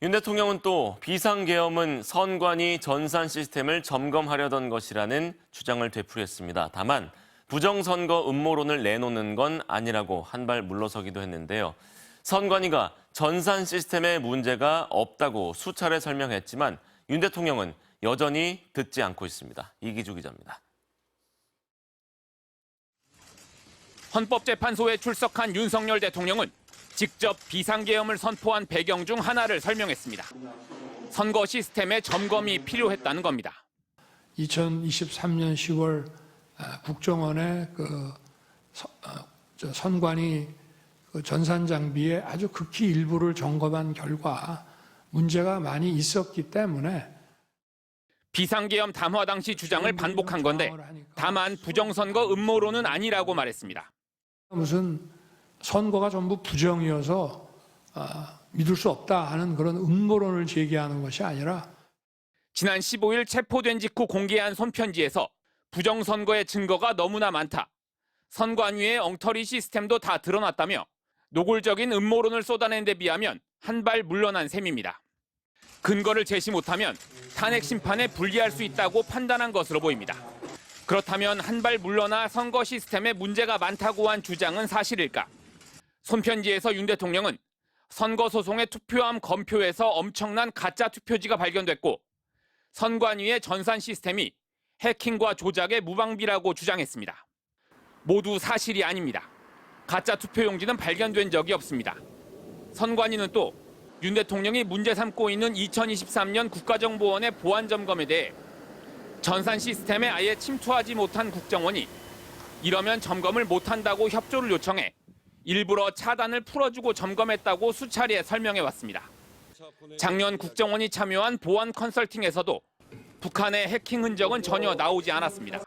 윤 대통령은 또 비상계엄은 선관위 전산 시스템을 점검하려던 것이라는 주장을 되풀이했습니다. 다만 부정선거 음모론을 내놓는 건 아니라고 한 발 물러서기도 했는데요. 선관위가 전산 시스템에 문제가 없다고 수차례 설명했지만 윤 대통령은 여전히 듣지 않고 있습니다. 이기주 기자입니다. 헌법재판소에 출석한 윤석열 대통령은 직접 비상계엄을 선포한 배경 중 하나를 설명했습니다. 선거 시스템의 점검이 필요했다는 겁니다. 2023년 10월 국정원의 선관위 전산 장비의 아주 극히 일부를 점검한 결과 문제가 많이 있었기 때문에 비상계엄 담화 당시 주장을 반복한 건데 다만 부정선거 음모론은 아니라고 말했습니다. 무슨 선거가 전부 부정이어서 믿을 수 없다 하는 그런 음모론을 제기하는 것이 아니라 지난 15일 체포된 직후 공개한 손편지에서 부정선거의 증거가 너무나 많다. 선관위의 엉터리 시스템도 다 드러났다며 노골적인 음모론을 쏟아낸 데 비하면 한 발 물러난 셈입니다. 근거를 제시 못하면 탄핵 심판에 불리할 수 있다고 판단한 것으로 보입니다. 그렇다면 한 발 물러나 선거 시스템에 문제가 많다고 한 주장은 사실일까? 손편지에서 윤 대통령은 선거소송의 투표함 검표에서 엄청난 가짜 투표지가 발견됐고 선관위의 전산 시스템이 해킹과 조작의 무방비라고 주장했습니다. 모두 사실이 아닙니다. 가짜 투표용지는 발견된 적이 없습니다. 선관위는 또 윤 대통령이 문제 삼고 있는 2023년 국가정보원의 보안 점검에 대해 전산 시스템에 아예 침투하지 못한 국정원이 이러면 점검을 못한다고 협조를 요청해 일부러 차단을 풀어주고 점검했다고 수차례 설명해왔습니다. 작년 국정원이 참여한 보안 컨설팅에서도 북한의 해킹 흔적은 전혀 나오지 않았습니다.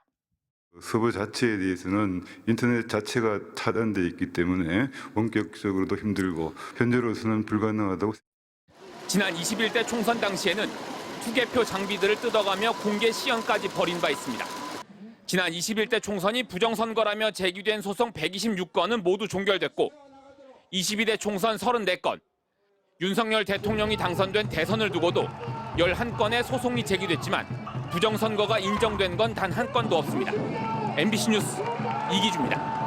서버 자체에 대해서는 인터넷 자체가 차단돼 있기 때문에 원격적으로도 힘들고 현재로서는 불가능하다고. 지난 21대 총선 당시에는 투개표 장비들을 뜯어가며 공개 시연까지 벌인 바 있습니다. 지난 21대 총선이 부정선거라며 제기된 소송 126건은 모두 종결됐고 22대 총선 34건, 윤석열 대통령이 당선된 대선을 두고도 11건의 소송이 제기됐지만 부정선거가 인정된 건 단 한 건도 없습니다. MBC 뉴스 이기주입니다.